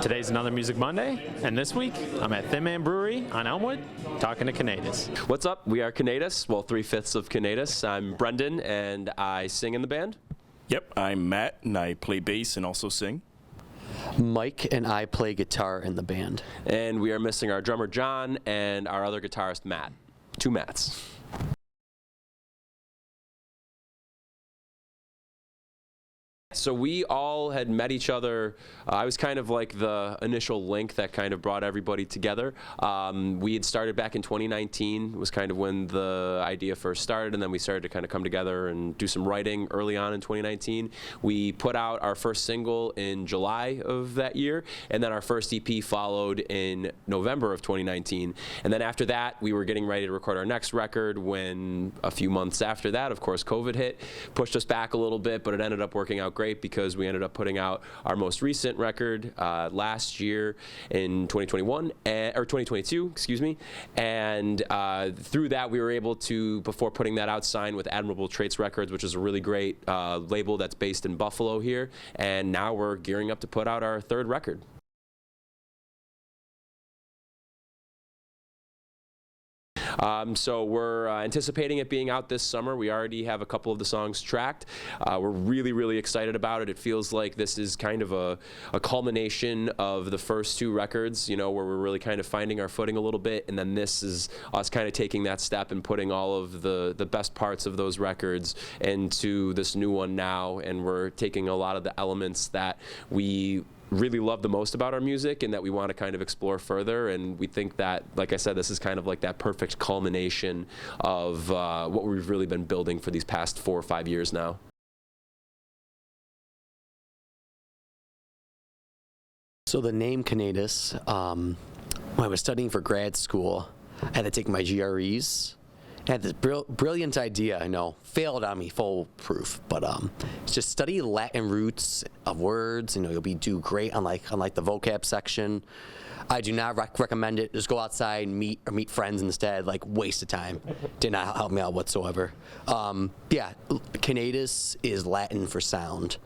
Today's another Music Monday, and this week I'm at Thin Man Brewery on Elmwood talking to Canetis. What's up? We are Canetis, well, 3/5 of Canetis. I'm Brendan, and I sing in the band. Yep, I'm Matt, and I play bass and also sing. Mike and I play guitar in the band. And we are missing our drummer, John, and our other guitarist, Matt. Two Matts. So we all had met each other. I was kind of like the initial link that kind of brought everybody together. We had started back in 2019, was kind of when the idea first started, and then we started to kind of come together and do some writing early on in 2019. We put out our first single in July of that year, and then our first EP followed in November of 2019. And then after that, we were getting ready to record our next record when a few months after that, of course, COVID hit, pushed us back a little bit, but it ended up working out great because we ended up putting out our most recent record last year in 2021 or 2022, excuse me. And through that, we were able to, before putting that out, sign with Admirable Traits Records, which is a really great label that's based in Buffalo here. And now we're gearing up to put out our third record. So we're anticipating it being out this summer. We already have a couple of the songs tracked. We're really, really excited about it. It feels like this is kind of a culmination of the first two records, you know, where we're really kind of finding our footing a little bit, and then this is us kind of taking that step and putting all of the best parts of those records into this new one now, and we're taking a lot of the elements that we really love the most about our music and that we want to kind of explore further, and we think that, like I said, this is kind of like that perfect culmination of what we've really been building for these past 4 or 5 years now. So the name Canetis, when I was studying for grad school, I had to take my GREs. I had this brilliant idea, I know, failed on me, foolproof, but it's just study Latin roots of words, you know, you'll do great on like the vocab section. I do not recommend it. Just go outside and meet friends instead, like waste of time. Did not help me out whatsoever. Yeah, Canetis is Latin for sound.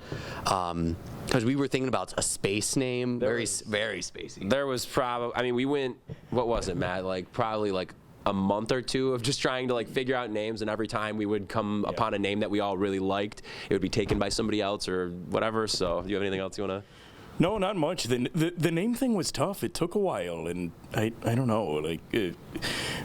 Because we were thinking about a space name, very spacey. There was probably, I mean, we went, what was it, Matt, like probably like a month or two of just trying to like figure out names, and every time we would come upon a name that we all really liked, it would be taken by somebody else or whatever. So do you have anything else you want to? No, not much. The name thing was tough. It took a while, and I don't know. Like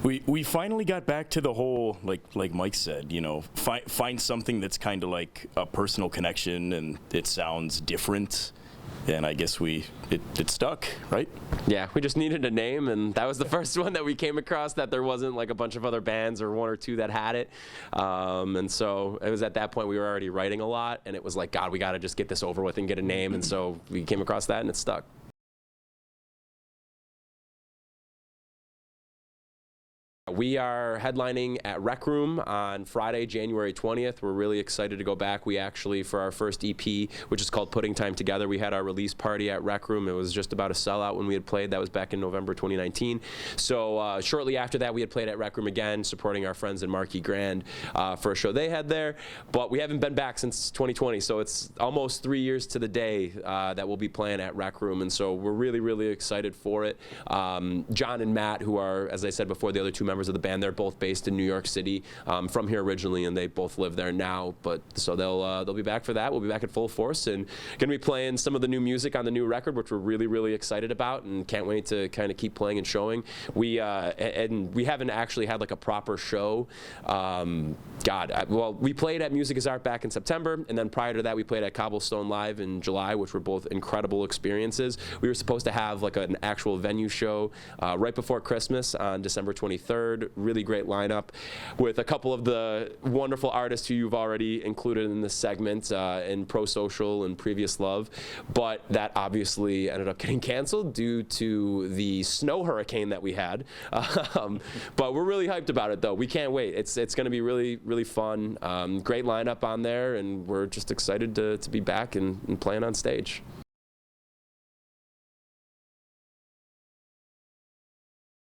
we finally got back to the whole like Mike said, you know, find something that's kind of like a personal connection and it sounds different. And I guess it stuck, right? Yeah, we just needed a name, and that was the first one that we came across, that there wasn't like a bunch of other bands or one or two that had it. And so it was at that point we were already writing a lot, and it was like, God, we got to just get this over with and get a name. And so we came across that, and it stuck. We are headlining at Rec Room on Friday, January 20th. We're really excited to go back. We actually, for our first EP, which is called Putting Time Together, we had our release party at Rec Room. It was just about a sellout when we had played. That was back in November 2019. So shortly after that, we had played at Rec Room again, supporting our friends in Marquee Grand for a show they had there. But we haven't been back since 2020, so it's almost 3 years to the day that we'll be playing at Rec Room. And so we're really, really excited for it. John and Matt, who are, as I said before, the other two members of the band, they're both based in New York City, from here originally, and they both live there now. But so they'll be back for that. We'll be back at full force, and gonna be playing some of the new music on the new record, which we're really, really excited about, and can't wait to kind of keep playing and showing. We haven't actually had like a proper show. Well, we played at Music is Art back in September, and then prior to that, we played at Cobblestone Live in July, which were both incredible experiences. We were supposed to have like an actual venue show right before Christmas on December 23rd. Really great lineup with a couple of the wonderful artists who you've already included in this segment, in Pro Social and Previous Love, but that obviously ended up getting canceled due to the snow hurricane that we had. But we're really hyped about it, though. We can't wait. It's going to be really, really fun. Great lineup on there, and we're just excited to be back and playing on stage.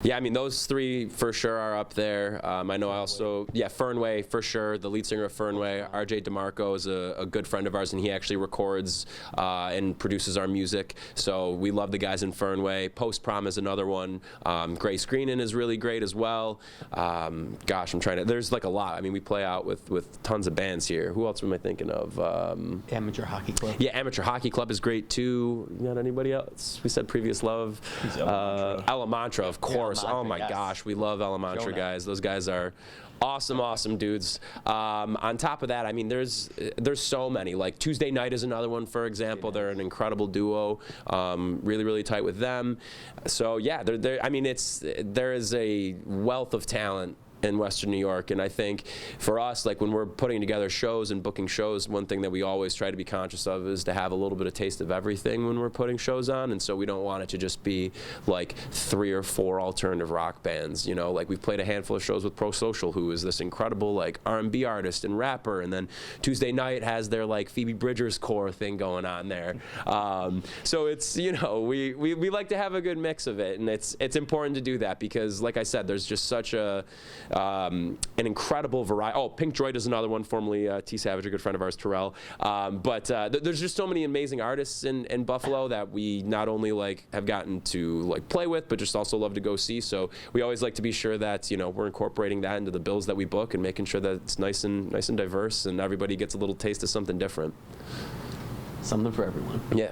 Yeah, I mean, those three for sure are up there. I know I also, Fernway for sure, the lead singer of Fernway. RJ DeMarco is a good friend of ours, and he actually records and produces our music. So we love the guys in Fernway. Post Prom is another one. Grace Greenan is really great as well. There's like a lot. I mean, we play out with tons of bands here. Who else am I thinking of? Amateur Hockey Club. Yeah, Amateur Hockey Club is great too. You got anybody else? We said Previous Love. Elemantra, of course. Oh my gosh, we love Elemantra guys. Those guys are awesome dudes. On top of that, I mean, there's so many. Like Tuesday Night is another one, for example. They're an incredible duo. Really tight with them. So yeah, I mean, there is a wealth of talent in Western New York, and I think for us, like when we're putting together shows and booking shows, one thing that we always try to be conscious of is to have a little bit of taste of everything when we're putting shows on, and so we don't want it to just be like 3 or 4 alternative rock bands, you know. Like we've played a handful of shows with Pro Social, who is this incredible like R&B artist and rapper, and then Tuesday Night has their like Phoebe Bridgers core thing going on there. So it's, you know, we like to have a good mix of it, and it's important to do that because, like I said, there's just such an incredible variety. Oh, Pink Droid is another one, formerly T Savage, a good friend of ours, Terrell. There's just so many amazing artists in Buffalo that we not only like have gotten to like play with, but just also love to go see. So we always like to be sure that, you know, we're incorporating that into the bills that we book and making sure that it's nice and diverse and everybody gets a little taste of something different. Something for everyone. Yeah.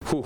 Whew,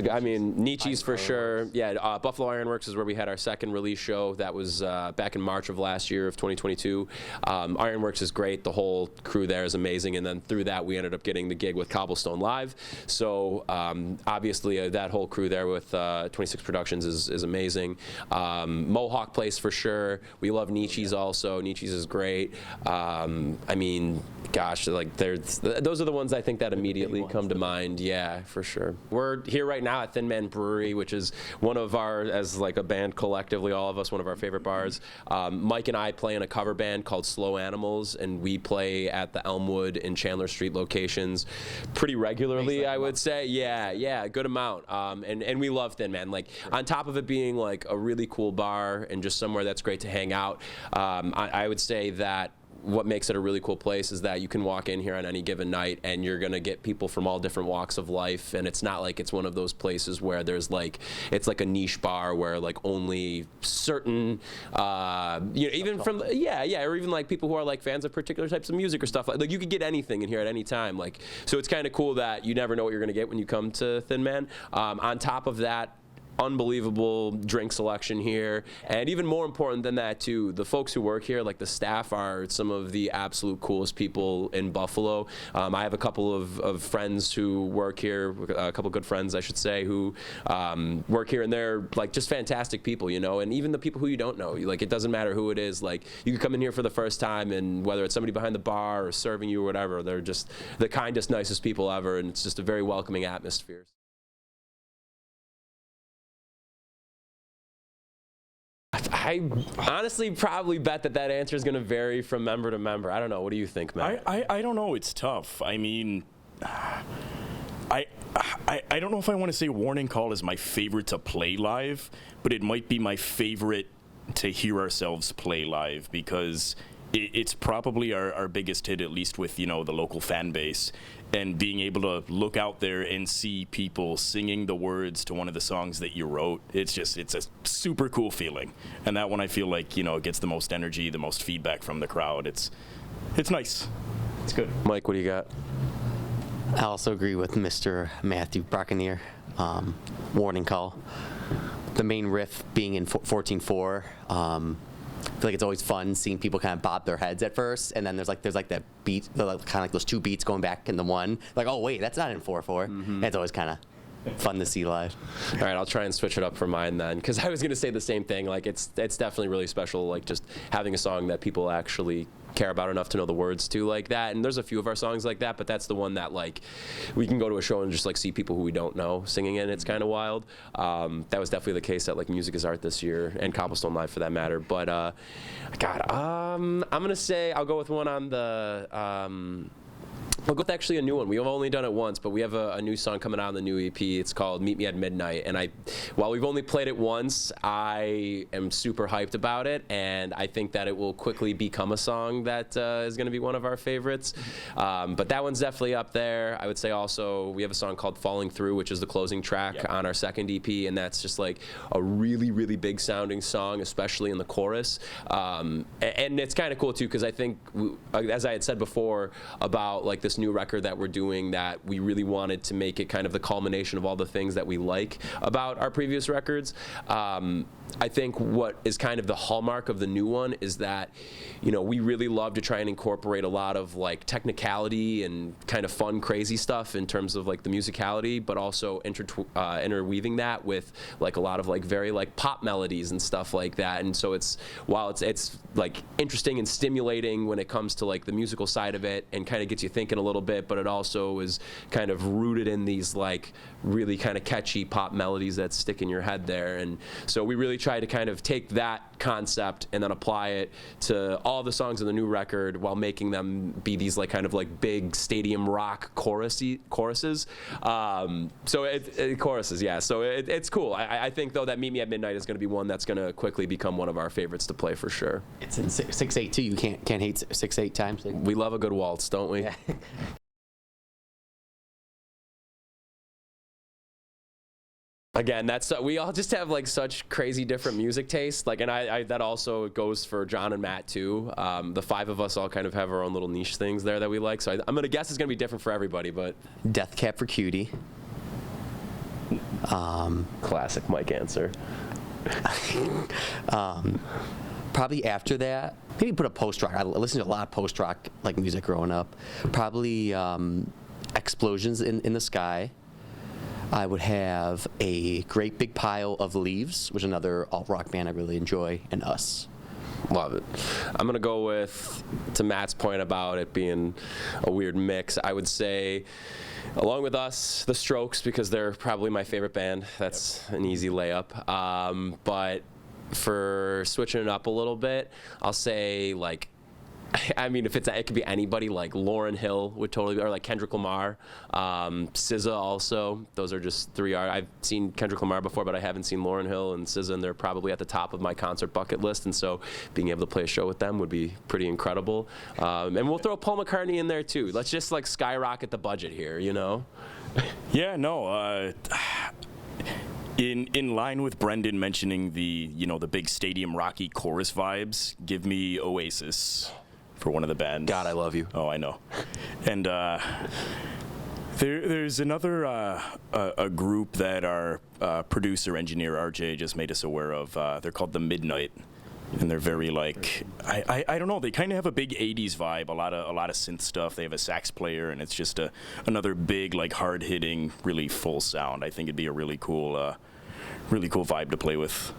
I mean, Nietzsche's for sure. Yeah, Buffalo Ironworks is where we had our second release show. That was back in March of last year of 2022. Ironworks is great. The whole crew there is amazing. And then through that, we ended up getting the gig with Cobblestone Live. So obviously, that whole crew there with 26 Productions is amazing. Mohawk Place for sure. We love Nietzsche's also. Nietzsche's is great. I mean, gosh, like those are the ones I think that immediately come to mind. Yeah, for sure. We're here right now at Thin Man Brewery, which is one of our, as like a band collectively, all of us, one of our favorite bars. Mike and I play in a cover band called Slow Animals, and we play at the Elmwood and Chandler Street locations pretty regularly, I would say. Yeah, good amount. And we love Thin Man. Like, on top of it being like a really cool bar and just somewhere that's great to hang out, I would say that what makes it a really cool place is that you can walk in here on any given night and you're going to get people from all different walks of life, and it's not like it's one of those places where there's like, it's like a niche bar where like only certain you know, even from or even like people who are like fans of particular types of music or stuff, like you could get anything in here at any time. Like, so it's kind of cool that you never know what you're going to get when you come to Thin Man. On top of that, unbelievable drink selection here, and even more important than that too, the folks who work here, like the staff, are some of the absolute coolest people in Buffalo. I have a couple of friends who work here, a couple good friends I should say, who work here, and they're like just fantastic people, you know. And even the people who you don't know, like, it doesn't matter who it is, like you can come in here for the first time, and whether it's somebody behind the bar or serving you or whatever, they're just the kindest, nicest people ever, and it's just a very welcoming atmosphere. I honestly probably bet that answer is going to vary from member to member. I don't know. What do you think, Matt? I don't know. It's tough. I mean, I don't know if I want to say Warning Call is my favorite to play live, but it might be my favorite to hear ourselves play live, because it's probably our biggest hit, at least with, you know, the local fan base. And being able to look out there and see people singing the words to one of the songs that you wrote, it's a super cool feeling. And that one, I feel like, you know, it gets the most energy, the most feedback from the crowd. It's nice. It's good. Mike, what do you got? I also agree with Mr. Matthew Brockeneer. Warning Call. The main riff being in 14/4. I feel like it's always fun seeing people kind of bob their heads at first, and then there's like that beat, kind of like those two beats going back into one. Like, oh wait, that's not in 4/4. Mm-hmm. It's always kind of fun to see live. All right, I'll try and switch it up for mine then, because I was gonna say the same thing. Like, it's definitely really special, like just having a song that people actually care about enough to know the words to, like that. And there's a few of our songs like that, but that's the one that, like, we can go to a show and just like see people who we don't know singing in. It's kind of wild. That was definitely the case at like Music is Art this year, and Cobblestone Live for that matter. But I'm gonna say I'll go with one on the We'll go with actually a new one. We've only done it once, but we have a new song coming out on the new EP. It's called Meet Me at Midnight. And while we've only played it once, I am super hyped about it. And I think that it will quickly become a song that is going to be one of our favorites. But that one's definitely up there. I would say also we have a song called Falling Through, which is the closing track on our second EP. And that's just like a really, really big sounding song, especially in the chorus. And it's kind of cool too, because I think, as I had said before about like this new record that we're doing, that we really wanted to make it kind of the culmination of all the things that we like about our previous records. I think what is kind of the hallmark of the new one is that, we really love to try and incorporate a lot of like technicality and kind of fun, crazy stuff in terms of like the musicality, but also interweaving that with like a lot of like very like pop melodies and stuff like that. And so while it's like interesting and stimulating when it comes to like the musical side of it and kind of gets you thinking a little bit, but it also is kind of rooted in these like really kind of catchy pop melodies that stick in your head there. And so we really try to kind of take that concept and then apply it to all the songs in the new record while making them be these like kind of like big stadium rock choruses. Choruses, yeah. So it's cool. I think though that Meet Me at Midnight is going to be one that's going to quickly become one of our favorites to play for sure. It's in 6/8 too. You can't hate 6/8 times. We love a good waltz, don't we? Yeah. Again, we all just have like such crazy different music tastes. Like, and I that also goes for John and Matt too. The five of us all kind of have our own little niche things there that we like. So I'm gonna guess it's gonna be different for everybody. But Death Cab for Cutie. Classic Mike answer. Probably after that, maybe put a post rock. I listened to a lot of post rock like music growing up. Probably Explosions in the Sky. I would have A Great Big Pile of Leaves, which is another alt rock band I really enjoy, and Us. Love it. I'm going to go with, to Matt's point about it being a weird mix, I would say, along with Us, The Strokes, because they're probably my favorite band. That's an easy layup. But for switching it up a little bit, I'll say, like, I mean, it could be anybody, like Lauryn Hill would totally be, or like Kendrick Lamar, SZA also. Those are just three. I've seen Kendrick Lamar before, but I haven't seen Lauryn Hill and SZA, and they're probably at the top of my concert bucket list. And so being able to play a show with them would be pretty incredible. And we'll throw Paul McCartney in there too. Let's just like skyrocket the budget here, Yeah, no. In line with Brendan mentioning the big stadium rocky chorus vibes, give me Oasis for one of the bands. God, I love you. Oh, I know. And there's another a group that our producer engineer RJ just made us aware of. They're called The Midnight, and they're very like I don't know. They kind of have a big '80s vibe. A lot of synth stuff. They have a sax player, and it's just another big like hard hitting, really full sound. I think it'd be a really cool vibe to play with.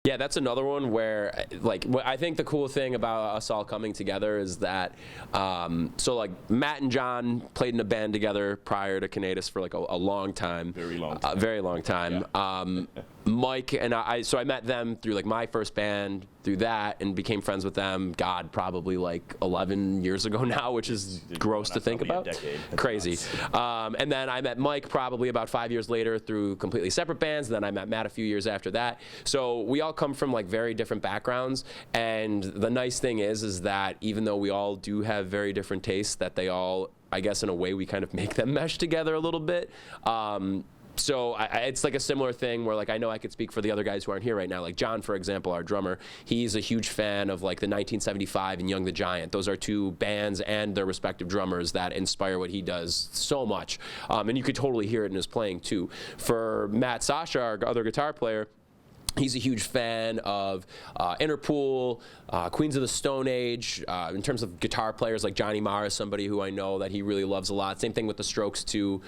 Yeah, that's another one where, like, I think the cool thing about us all coming together is that, so like Matt and John played in a band together prior to Canetis for like a long time. Very long time. Very long time. Yeah. Mike and I met them through like my first band, through that, and became friends with them, God, probably like 11 years ago now, which is gross to think about. Crazy. And then I met Mike probably about 5 years later through completely separate bands. And then I met Matt a few years after that. So we all come from like very different backgrounds. And the nice thing is that even though we all do have very different tastes, that they all, I guess in a way, we kind of make them mesh together a little bit. So it's like a similar thing where, like, I know I could speak for the other guys who aren't here right now. Like John, for example, our drummer, he's a huge fan of like the 1975 and Young the Giant. Those are two bands and their respective drummers that inspire what he does so much. And you could totally hear it in his playing too. For Matt Sasha, our other guitar player, he's a huge fan of Interpol, Queens of the Stone Age. In terms of guitar players, like Johnny Marr is somebody who I know that he really loves a lot. Same thing with the Strokes too.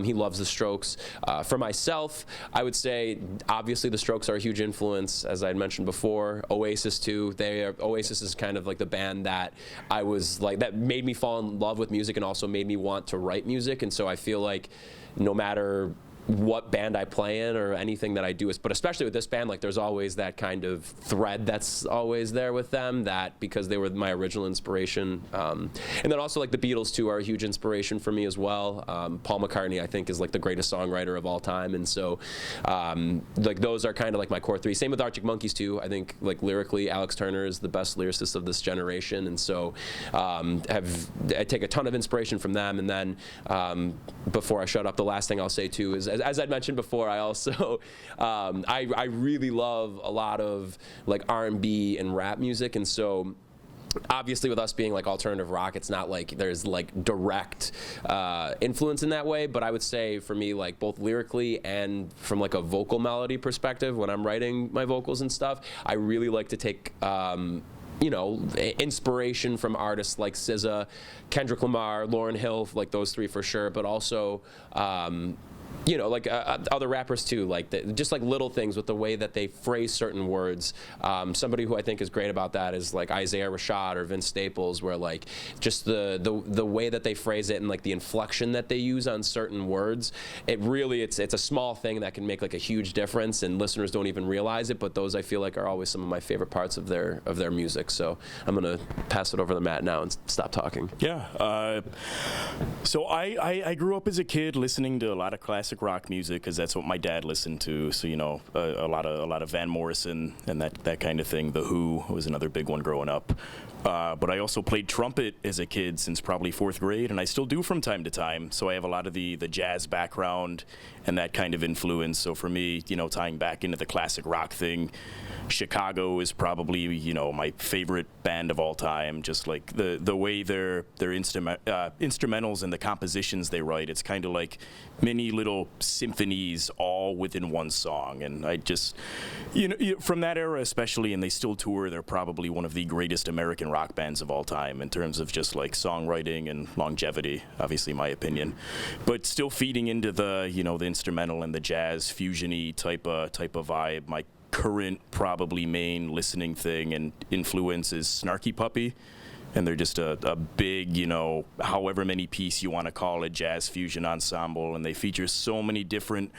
He loves the Strokes. For myself, I would say obviously the Strokes are a huge influence, as I had mentioned before. Oasis too. Oasis is kind of like the band that I was like, that made me fall in love with music and also made me want to write music. And so I feel like no matter what band I play in or anything that I do, but especially with this band, like there's always that kind of thread that's always there with them, that because they were my original inspiration. And then also like the Beatles too are a huge inspiration for me as well. Paul McCartney I think is like the greatest songwriter of all time, and so like those are kind of like my core three. Same with Arctic Monkeys too. I think like lyrically Alex Turner is the best lyricist of this generation, and so I take a ton of inspiration from them. And then before I shut up, the last thing I'll say too is, as I'd mentioned before, I also I really love a lot of like R&B and rap music, and so obviously with us being like alternative rock, it's not like there's like direct influence in that way, but I would say for me, like both lyrically and from like a vocal melody perspective, when I'm writing my vocals and stuff, I really like to take you know, inspiration from artists like SZA, Kendrick Lamar, Lauryn Hill, like those three for sure, but also you know, like other rappers too, like just like little things with the way that they phrase certain words. Somebody who I think is great about that is like Isaiah Rashad or Vince Staples, where like just the way that they phrase it and like the inflection that they use on certain words, it really it's a small thing that can make like a huge difference, and listeners don't even realize it. But those I feel like are always some of my favorite parts of their music. So I'm gonna pass it over to Matt now and stop talking. Yeah. So I grew up as a kid listening to a lot of classic rock music because that's what my dad listened to. So you know, a lot of Van Morrison and that kind of thing. The Who was another big one growing up. But I also played trumpet as a kid since probably 4th grade, and I still do from time to time. So I have a lot of the jazz background and that kind of influence. So for me, you know, tying back into the classic rock thing, Chicago is probably, you know, my favorite band of all time. Just like the way their instrumentals and the compositions they write, it's kind of like many little symphonies all within one song. And I just, you know, from that era especially, and they still tour, they're probably one of the greatest American rock bands of all time in terms of just like songwriting and longevity, obviously my opinion, but still feeding into the, you know, the instrumental and the jazz fusion-y type of vibe. My current probably main listening thing and influence is Snarky Puppy, and they're just a big, you know, however many piece you want to call it, jazz fusion ensemble, and they feature so many different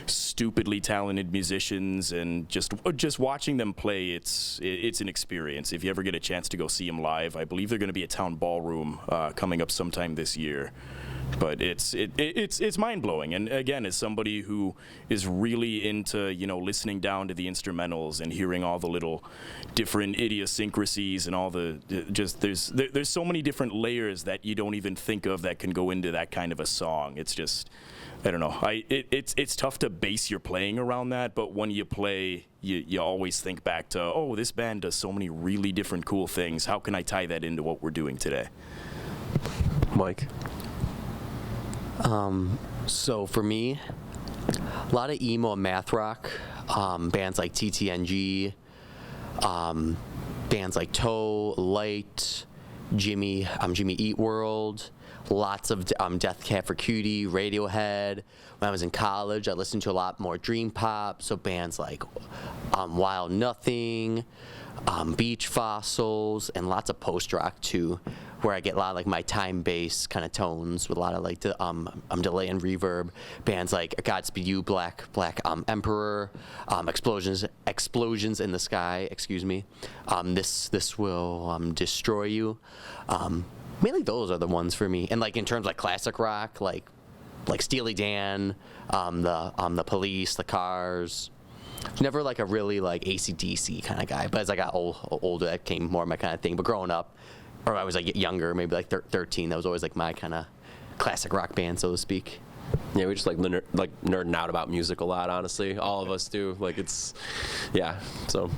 stupidly talented musicians, and just watching them play, it's an experience. If you ever get a chance to go see them live, I believe they're going to be at Town Ballroom coming up sometime this year. But it's mind-blowing, and again, as somebody who is really into, you know, listening down to the instrumentals and hearing all the little different idiosyncrasies and all the just there's so many different layers that you don't even think of that can go into that kind of a song. It's just, I don't know. It's tough to base your playing around that, but when you play, you always think back to, oh, this band does so many really different cool things. How can I tie that into what we're doing today? Mike. So for me, a lot of emo and math rock, bands like TTNG, bands like Toe, Light, Jimmy Eat World, lots of Death Cab for Cutie, Radiohead. When I was in college, I listened to a lot more dream pop, so bands like Wild Nothing, Beach Fossils, and lots of post rock too, where I get a lot of like my time bass kind of tones with a lot of like the delay and reverb. Bands like Godspeed You, Black Emperor, Explosions in the Sky, excuse me. This Will Destroy You. Mainly those are the ones for me. And like in terms of like classic rock, like Steely Dan, the Police, the Cars. Never like a really like AC/DC kind of guy, but as I got older, that came more my kind of thing. But growing up, or I was like younger, maybe like 13, that was always like my kind of classic rock band, so to speak. Yeah, we just like nerding out about music a lot, honestly. All of us do. Like it's, yeah, so.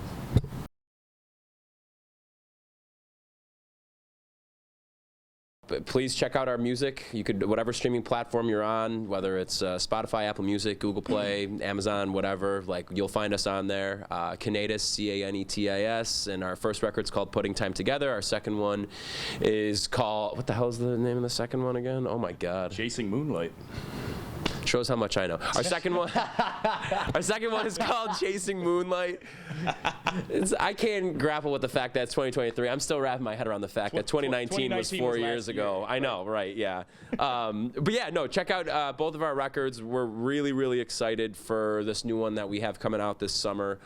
But please check out our music. You could, whatever streaming platform you're on, whether it's Spotify, Apple Music, Google Play, Amazon, whatever, like you'll find us on there. Canetis, Canetis, and our first record's called Putting Time Together. Our second one is called, what the hell is the name of the second one again? Oh my God. Chasing Moonlight. Shows how much I know. Our second one, our second one is called Chasing Moonlight. I can't grapple with the fact that it's 2023. I'm still wrapping my head around the fact that 2019 was 4 years ago. I know, right? Yeah. But yeah, no. Check out both of our records. We're really, really excited for this new one that we have coming out this summer.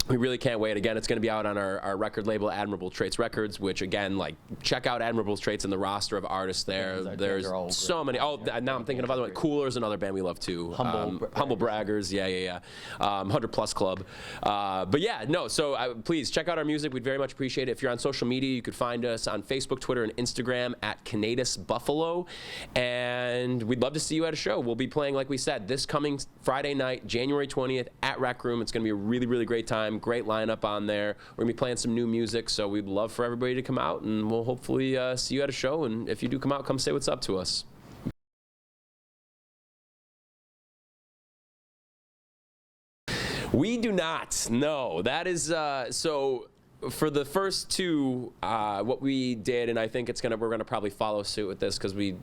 We really can't wait. Again, it's going to be out on our record label, Admirable Traits Records, which, again, like, check out Admirable Traits and the roster of artists there. There's so many. Oh, now I'm thinking of other ones. Cooler's another band we love, too. Humble Braggers. Yeah. 100 Plus Club. But, yeah, no, so please check out our music. We'd very much appreciate it. If you're on social media, you could find us on Facebook, Twitter, and Instagram at Canetis Buffalo. And we'd love to see you at a show. We'll be playing, like we said, this coming Friday night, January 20th, at Rec Room. It's going to be a really, really great time. Great lineup on there. We're going to be playing some new music, so we'd love for everybody to come out, and we'll hopefully see you at a show. And if you do come out, come say what's up to us. We do not. No. That is so. For the first two, what we did, and I think we're gonna probably follow suit with this because we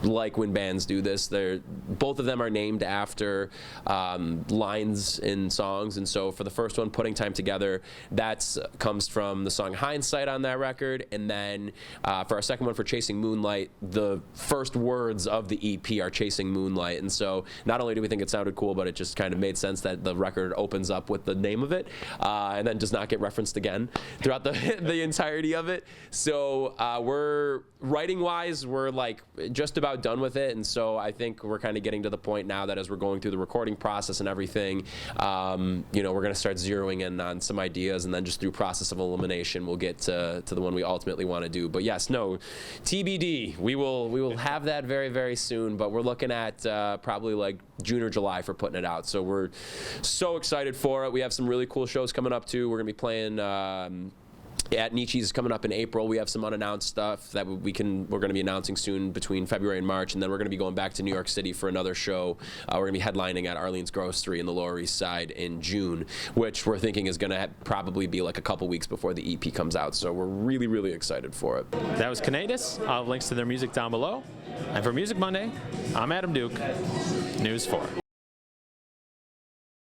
like when bands do this. Both of them are named after lines in songs, and so for the first one, Putting Time Together, that comes from the song Hindsight on that record, and then for our second one, for Chasing Moonlight, the first words of the EP are Chasing Moonlight, and so not only do we think it sounded cool, but it just kind of made sense that the record opens up with the name of it, and then does not get referenced again throughout the entirety of it. So we're writing-wise, we're like just about done with it, and so I think we're kind of getting to the point now that as we're going through the recording process and everything, we're going to start zeroing in on some ideas, and then just through process of elimination, we'll get to the one we ultimately want to do. But yes, no, TBD. We will have that very, very soon, but we're looking at probably like June or July for putting it out. So we're so excited for it. We have some really cool shows coming up too. We're going to be playing at Nietzsche's coming up in April. We have some unannounced stuff that we're going to be announcing soon between February and March, and then we're going to be going back to New York City for another show. We're going to be headlining at Arlene's Grocery in the Lower East Side in June, which we're thinking is going to probably be like a couple weeks before the EP comes out. So we're really, really excited for it. That was Canetis. I'll have links to their music down below. And for Music Monday, I'm Adam Duke, News 4.